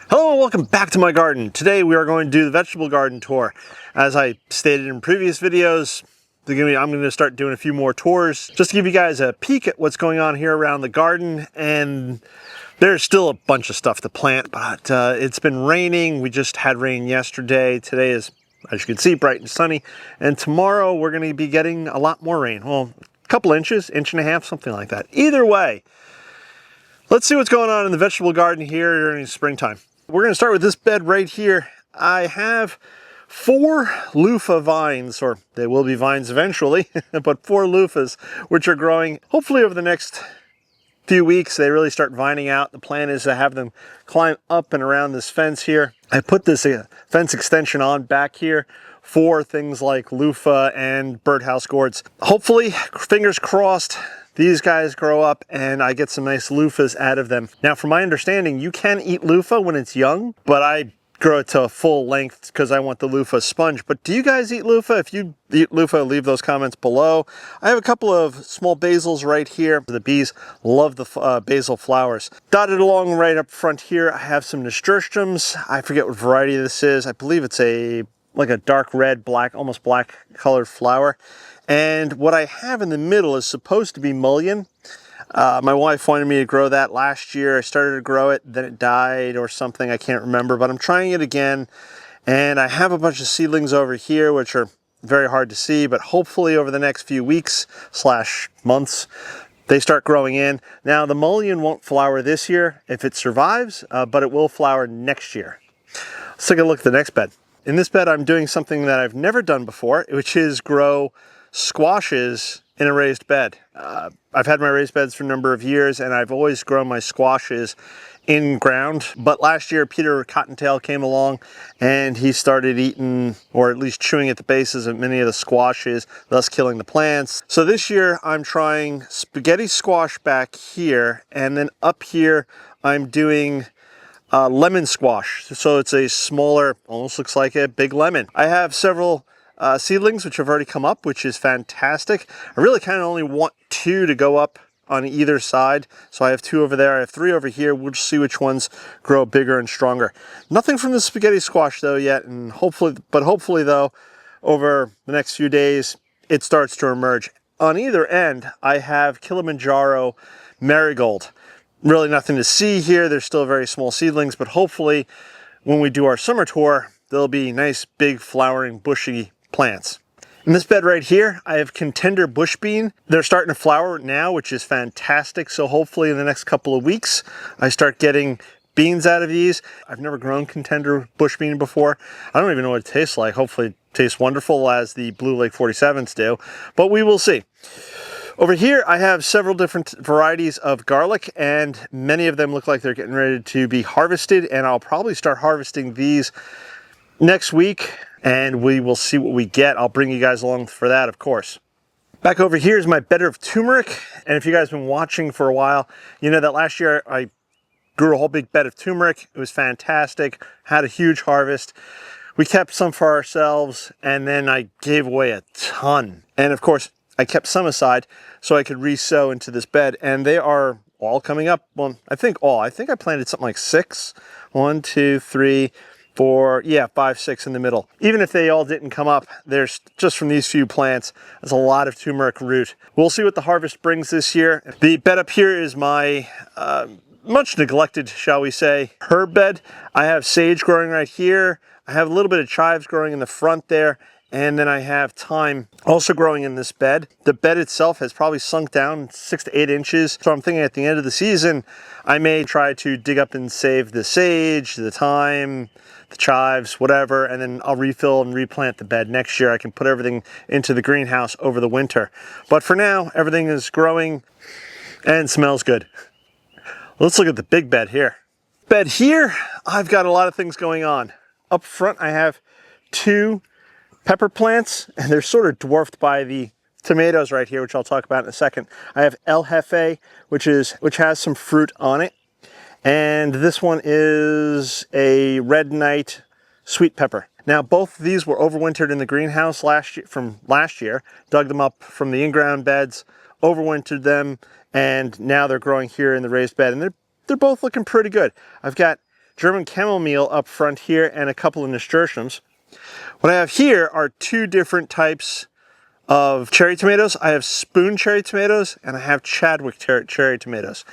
Hello and welcome back to my garden. Today we are going to do the vegetable garden tour. As I stated in previous videos, I'm going to start doing a few more tours just to give you guys a peek at what's going on here around the garden. And there's still a bunch of stuff to plant, but it's been raining. We just had rain yesterday. Today is, as you can see, bright and sunny. And tomorrow we're going to be getting a lot more rain. Well, a couple inches, inch and a half, something like that. Either way, let's see what's going on in the vegetable garden here during springtime. We're going to start with this bed right here. I have 4 loofah vines, or they will be vines eventually, but 4 loofahs, which are growing hopefully over the next few weeks. They really start vining out. The plan is to have them climb up and around this fence here. I put this fence extension on back here for things like loofah and birdhouse gourds. Hopefully, fingers crossed, these guys grow up and I get some nice loofahs out of them. Now, from my understanding, you can eat loofah when it's young, but I grow it to a full length because I want the loofah sponge. But do you guys eat loofah? If you eat loofah, leave those comments below. I have a couple of small basils right here. The bees love the basil flowers. Dotted along right up front here, I have some nasturtiums. I forget what variety this is. I believe it's like a dark red, black, almost black colored flower. And what I have in the middle is supposed to be mullein. My wife wanted me to grow that last year. I started to grow it, then it died or something, I can't remember, but I'm trying it again. And I have a bunch of seedlings over here, which are very hard to see, but hopefully over the next few weeks / months, they start growing in. Now, the mullein won't flower this year if it survives, but it will flower next year. Let's take a look at the next bed. In this bed, I'm doing something that I've never done before, which is grow squashes in a raised bed. I've had my raised beds for a number of years and I've always grown my squashes in ground, but last year Peter Cottontail came along and he started eating, or at least chewing at the bases of many of the squashes, thus killing the plants. So this year I'm trying spaghetti squash back here, and then up here I'm doing lemon squash. So it's a smaller, almost looks like a big lemon. I have several seedlings which have already come up, which is fantastic. I really kind of only want 2 to go up on either side. So I have 2 over there, I have 3 over here. We'll see which ones grow bigger and stronger. Nothing from the spaghetti squash though yet, and hopefully though, over the next few days, it starts to emerge. On either end, I have Kilimanjaro marigold. Really nothing to see here. They're still very small seedlings, but hopefully when we do our summer tour, there'll be nice, big, flowering, bushy plants. In this bed right here, I have contender bush bean. They're starting to flower now, which is fantastic. So hopefully in the next couple of weeks, I start getting beans out of these. I've never grown contender bush bean before. I don't even know what it tastes like. Hopefully it tastes wonderful as the Blue Lake 47s do, but we will see. Over here, I have several different varieties of garlic, and many of them look like they're getting ready to be harvested, and I'll probably start harvesting these next week, and we will see what we get. I'll bring you guys along for that, of course. Back over here is my bed of turmeric, and if you guys have been watching for a while, you know that last year I grew a whole big bed of turmeric. It was fantastic, had a huge harvest. We kept some for ourselves, and then I gave away a ton. And of course, I kept some aside so I could re-sow into this bed, and they are all coming up. Well, I think I planted something like 6. 1, 2, 3, 4, yeah, 5, 6 in the middle. Even if they all didn't come up, there's just from these few plants, there's a lot of turmeric root. We'll see what the harvest brings this year. The bed up here is my much neglected, shall we say, herb bed. I have sage growing right here. I have a little bit of chives growing in the front there. And then I have thyme also growing in this bed. The bed itself has probably sunk down 6 to 8 inches. So I'm thinking at the end of the season, I may try to dig up and save the sage, the thyme, the chives, whatever, and then I'll refill and replant the bed next year. I can put everything into the greenhouse over the winter. But for now, everything is growing and smells good. Let's look at the big bed here. Bed here, I've got a lot of things going on. Up front, I have 2 pepper plants, and they're sort of dwarfed by the tomatoes right here, which I'll talk about in a second. I have El Jefe, which has some fruit on it, and this one is a Red Knight sweet pepper. Now, both of these were overwintered in the greenhouse from last year. Dug them up from the in-ground beds, overwintered them, and now they're growing here in the raised bed, and they're both looking pretty good. I've got German chamomile up front here and a couple of nasturtiums. What I have here are two different types of cherry tomatoes. I have spoon cherry tomatoes and I have Chadwick cherry tomatoes.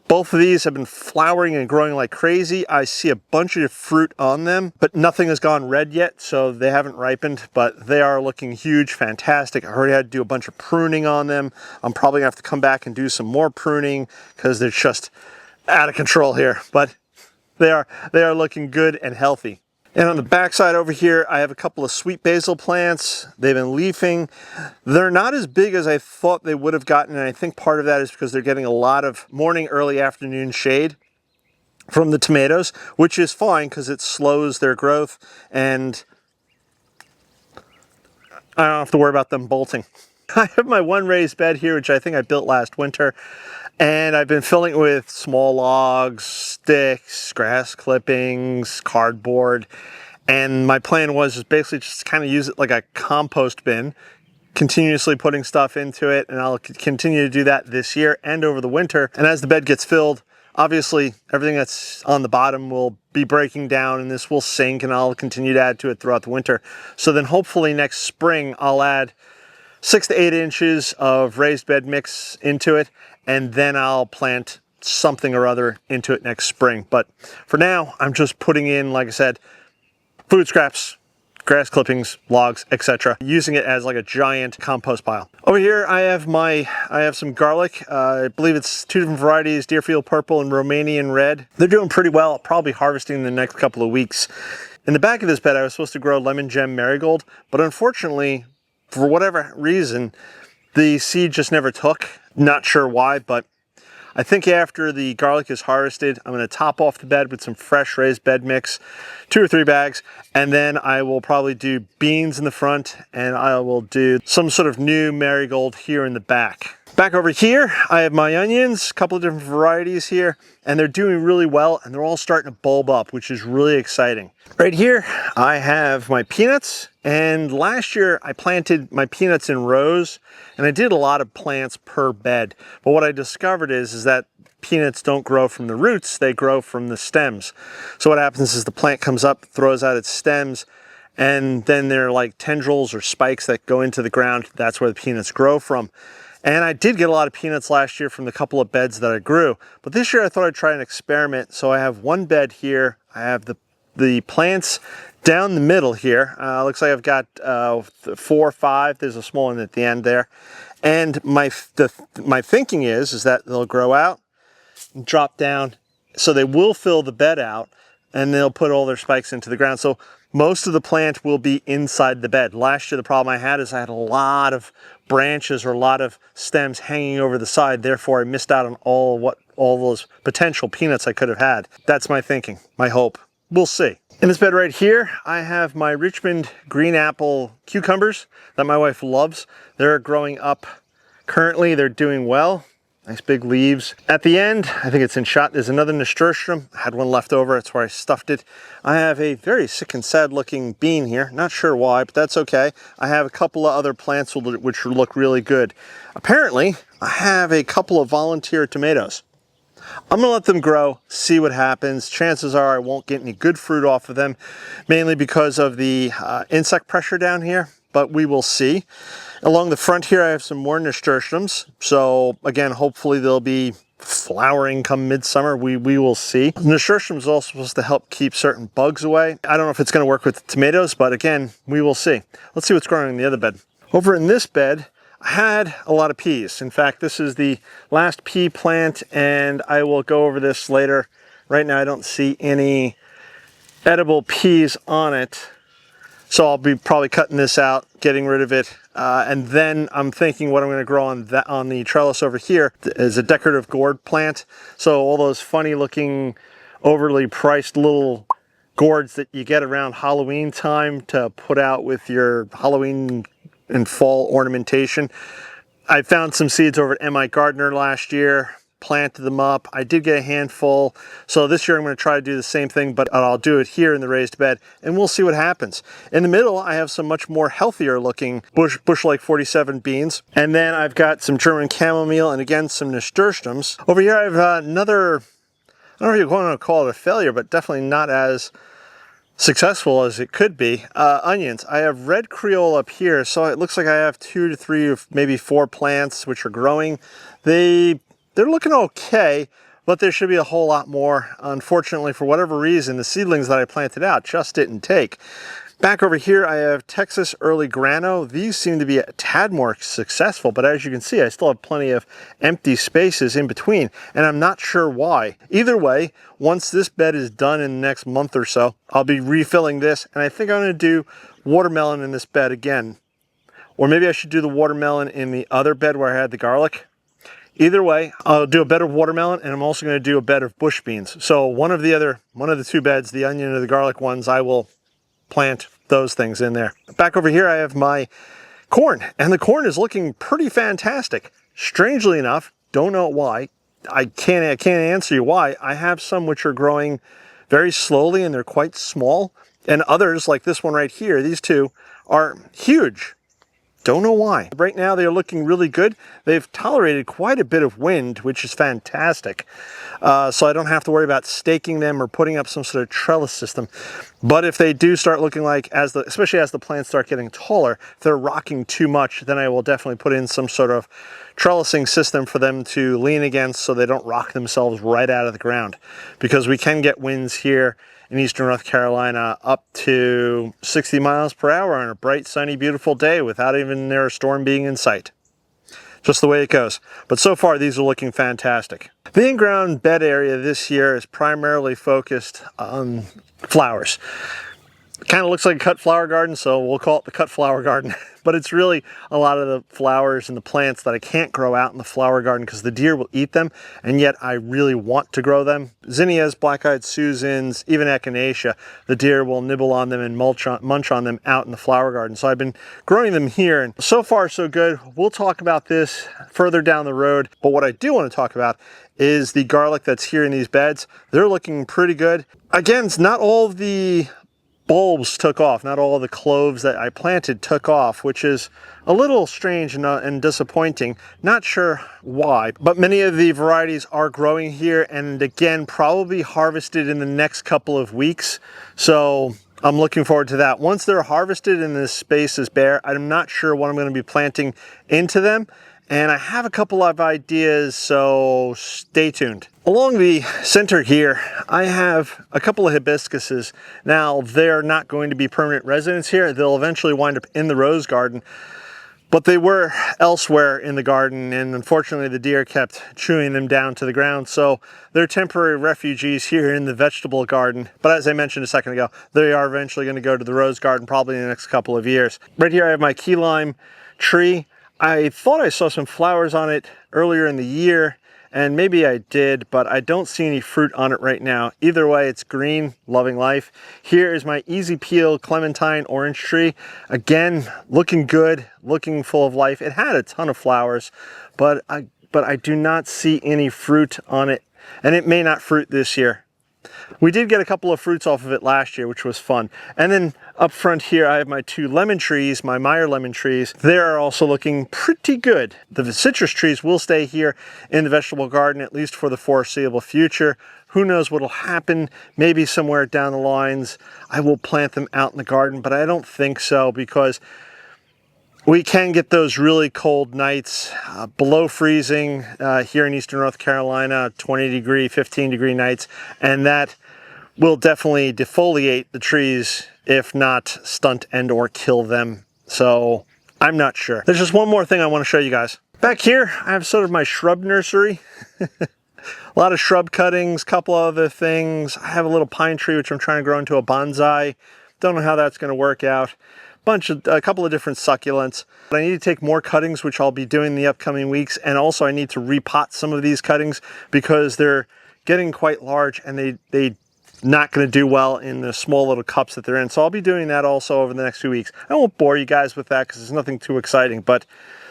Both of these have been flowering and growing like crazy. I see a bunch of fruit on them, but nothing has gone red yet, so they haven't ripened, but they are looking huge, fantastic. I already had to do a bunch of pruning on them. I'm probably gonna have to come back and do some more pruning because they're just out of control here, but they are looking good and healthy. And on the back side over here, I have a couple of sweet basil plants. They've been leafing. They're not as big as I thought they would have gotten, and I think part of that is because they're getting a lot of morning, early afternoon shade from the tomatoes, which is fine because it slows their growth, and I don't have to worry about them bolting. I have my one raised bed here, which I think I built last winter, and I've been filling it with small logs, sticks, grass clippings, cardboard, and my plan was basically just kind of use it like a compost bin, continuously putting stuff into it, and I'll continue to do that this year and over the winter. And as the bed gets filled, obviously everything that's on the bottom will be breaking down and this will sink, and I'll continue to add to it throughout the winter. So then hopefully next spring I'll add 6 to 8 inches of raised bed mix into it, and then I'll plant something or other into it next spring. But for now, I'm just putting in, like I said, food scraps, grass clippings, logs, etc., using it as like a giant compost pile. Over here, I have some garlic. I believe it's 2 different varieties, Deerfield Purple and Romanian Red. They're doing pretty well. I'll probably harvesting in the next couple of weeks. In the back of this bed, I was supposed to grow lemon gem marigold, but unfortunately, for whatever reason, the seed just never took. Not sure why, but I think after the garlic is harvested, I'm going to top off the bed with some fresh raised bed mix, 2 or 3 bags, and then I will probably do beans in the front, and I will do some sort of new marigold here in the back. Back over here, I have my onions, a couple of different varieties here, and they're doing really well, and they're all starting to bulb up, which is really exciting. Right here, I have my peanuts, and last year I planted my peanuts in rows, and I did a lot of plants per bed. But what I discovered is that peanuts don't grow from the roots, they grow from the stems. So what happens is the plant comes up, throws out its stems, and then there are like tendrils or spikes that go into the ground. That's where the peanuts grow from. And I did get a lot of peanuts last year from the couple of beds that I grew. But this year I thought I'd try an experiment. So I have one bed here. I have the plants down the middle here. Looks like I've got 4 or 5. There's a small one at the end there. And my thinking is that they'll grow out and drop down. So they will fill the bed out and they'll put all their spikes into the ground. So most of the plant will be inside the bed. Last year, the problem I had is I had a lot of branches or a lot of stems hanging over the side. Therefore, I missed out on all those potential peanuts I could have had. That's my thinking, my hope. We'll see. In this bed right here, I have my Richmond green apple cucumbers that my wife loves. They're growing up currently. They're doing well. Nice big leaves. At the end, I think it's in shot, there's another nasturtium. I had one left over, that's where I stuffed it. I have a very sick and sad looking bean here. Not sure why, but that's okay. I have a couple of other plants which look really good. Apparently, I have a couple of volunteer tomatoes. I'm gonna let them grow, see what happens. Chances are I won't get any good fruit off of them, mainly because of the insect pressure down here, but we will see. Along the front here, I have some more nasturtiums. So again, hopefully they'll be flowering come midsummer. We will see. Nasturtium is also supposed to help keep certain bugs away. I don't know if it's gonna work with the tomatoes, but again, we will see. Let's see what's growing in the other bed. Over in this bed, I had a lot of peas. In fact, this is the last pea plant, and I will go over this later. Right now, I don't see any edible peas on it. So I'll be probably cutting this out, getting rid of it. And then I'm thinking what I'm gonna grow on the trellis over here is a decorative gourd plant. So all those funny looking, overly priced little gourds that you get around Halloween time to put out with your Halloween and fall ornamentation. I found some seeds over at M.I. Gardner last year, planted them up. I did get a handful. So this year I'm going to try to do the same thing, but I'll do it here in the raised bed and we'll see what happens. In the middle, I have some much more healthier looking Bush Lake 47 beans. And then I've got some German chamomile and again, some nasturtiums. Over here, I have another I don't know if you want to call it a failure, but definitely not as successful as it could be. Onions. I have red Creole up here, so it looks like I have 2 to 3 or maybe 4 plants which are growing. They're looking okay, but there should be a whole lot more. Unfortunately, for whatever reason, the seedlings that I planted out just didn't take. Back over here, I have Texas Early Grano. These seem to be a tad more successful, but as you can see, I still have plenty of empty spaces in between, and I'm not sure why. Either way, once this bed is done in the next month or so, I'll be refilling this, and I think I'm going to do watermelon in this bed again. Or maybe I should do the watermelon in the other bed where I had the garlic. Either way, I'll do a bed of watermelon, and I'm also going to do a bed of bush beans. So one of the 2 beds, the onion or the garlic ones, I will plant those things in there. Back over here, I have my corn, and the corn is looking pretty fantastic. Strangely enough, don't know why. I can't answer you why. I have some which are growing very slowly and they're quite small, and others like this one right here, these 2 are huge. Don't know why. Right now they're looking really good. They've tolerated quite a bit of wind, which is fantastic. So I don't have to worry about staking them or putting up some sort of trellis system. But if they do start looking like, especially as the plants start getting taller, if they're rocking too much, then I will definitely put in some sort of trellising system for them to lean against so they don't rock themselves right out of the ground. Because we can get winds here in eastern North Carolina up to 60 miles per hour on a bright, sunny, beautiful day without even there a storm being in sight. Just the way it goes. But so far, these are looking fantastic. The in-ground bed area this year is primarily focused on flowers. It kind of looks like a cut flower garden, so we'll call it the cut flower garden. But it's really a lot of the flowers and the plants that I can't grow out in the flower garden because the deer will eat them, and yet I really want to grow them. Zinnias, black-eyed Susans, even echinacea, the deer will nibble on them and munch on them out in the flower garden. So I've been growing them here, and so far so good. We'll talk about this further down the road, but what I do want to talk about is the garlic that's here in these beds. They're looking pretty good. Again, it's not all of the bulbs took off, not all the cloves that I planted took off, which is a little strange and disappointing. Not sure why, but many of the varieties are growing here, and again, probably harvested in the next couple of weeks. So I'm looking forward to that. Once they're harvested and this space is bare, I'm not sure what I'm going to be planting into them. And I have a couple of ideas, so stay tuned. Along the center here, I have a couple of hibiscuses. Now, they're not going to be permanent residents here. They'll eventually wind up in the rose garden, but they were elsewhere in the garden, and unfortunately the deer kept chewing them down to the ground, so they're temporary refugees here in the vegetable garden. But as I mentioned a second ago, they are eventually going to go to the rose garden probably in the next couple of years. Right here I have my key lime tree. I thought I saw some flowers on it earlier in the year, and maybe I did, but I don't see any fruit on it right now. Either way, it's green, loving life. Here is my easy peel clementine orange tree. Again, looking good, looking full of life. It had a ton of flowers, but I do not see any fruit on it, and it may not fruit this year. We did get a couple of fruits off of it last year, which was fun. And then up front here, I have my 2 lemon trees, my Meyer lemon trees. They're also looking pretty good. The citrus trees will stay here in the vegetable garden, at least for the foreseeable future. Who knows what'll happen? Maybe somewhere down the lines, I will plant them out in the garden, but I don't think so because we can get those really cold nights, below freezing here in eastern North Carolina, 20 degree, 15 degree nights, and that will definitely defoliate the trees, if not stunt and or kill them. So I'm not sure. There's just one more thing I want to show you guys. Back here, I have sort of my shrub nursery. A lot of shrub cuttings, couple other things. I have a little pine tree, which I'm trying to grow into a bonsai. Don't know how that's going to work out. A couple of different succulents. But I need to take more cuttings, which I'll be doing in the upcoming weeks, and also I need to repot some of these cuttings because they're getting quite large and they not going to do well in the small little cups that they're in. So I'll be doing that also over the next few weeks. I won't bore you guys with that because it's nothing too exciting, but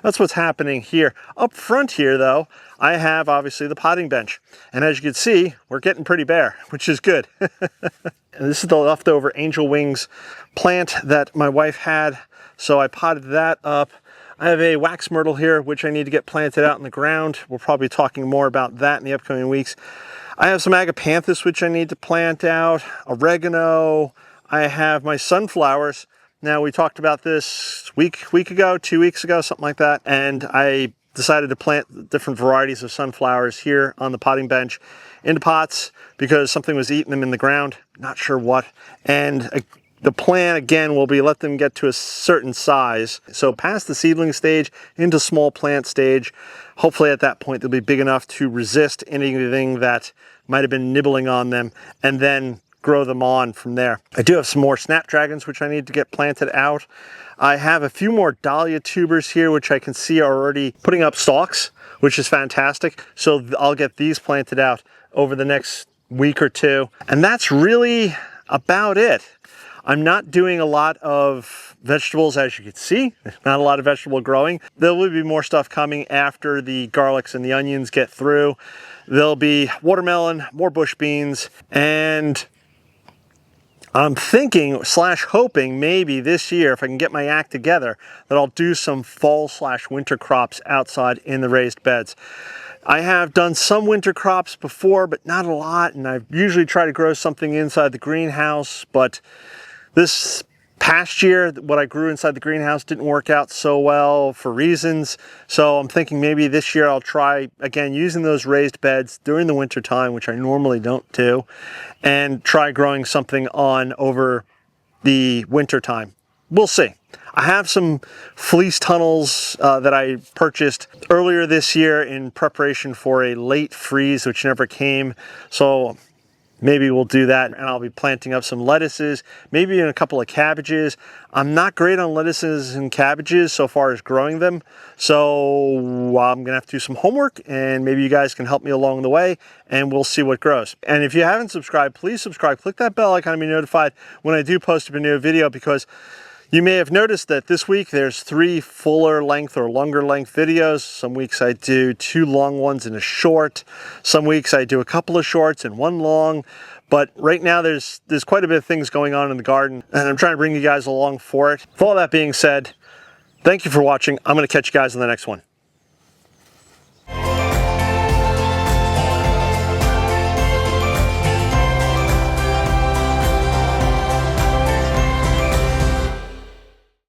that's what's happening here. Up front here though, I have obviously the potting bench. And as you can see, we're getting pretty bare, which is good. And this is the leftover angel wings plant that my wife had. So I potted that up. I have a wax myrtle here, which I need to get planted out in the ground. We'll probably be talking more about that in the upcoming weeks. I have some agapanthus, which I need to plant out, oregano. I have my sunflowers. Now, we talked about this week ago, 2 weeks ago, something like that, and I decided to plant different varieties of sunflowers here on the potting bench into pots because something was eating them in the ground, not sure what. And the plan, again, will be let them get to a certain size. So past the seedling stage into small plant stage. Hopefully at that point they'll be big enough to resist anything that might have been nibbling on them, and then grow them on from there. I do have some more snapdragons which I need to get planted out. I have a few more dahlia tubers here which I can see are already putting up stalks, which is fantastic. So I'll get these planted out over the next week or two. And that's really about it. I'm not doing a lot of vegetables, as you can see, not a lot of vegetable growing. There will be more stuff coming after the garlics and the onions get through. There'll be watermelon, more bush beans, and I'm thinking / hoping maybe this year, if I can get my act together, that I'll do some fall / winter crops outside in the raised beds. I have done some winter crops before, but not a lot, and I usually try to grow something inside the greenhouse, but this past year, what I grew inside the greenhouse didn't work out so well for reasons. So I'm thinking maybe this year I'll try, again, using those raised beds during the winter time, which I normally don't do, and try growing something on over the winter time. We'll see. I have some fleece tunnels that I purchased earlier this year in preparation for a late freeze, which never came. So maybe we'll do that, and I'll be planting up some lettuces, maybe even a couple of cabbages. I'm not great on lettuces and cabbages so far as growing them, so I'm gonna have to do some homework, and maybe you guys can help me along the way, and we'll see what grows. And if you haven't subscribed, please subscribe. Click that bell icon to be notified when I do post a new video, because you may have noticed that this week there's 3 fuller length or longer length videos. Some weeks I do 2 long ones and a short. Some weeks I do a couple of shorts and 1 long. But right now there's quite a bit of things going on in the garden, and I'm trying to bring you guys along for it. With all that being said, thank you for watching. I'm going to catch you guys in the next one.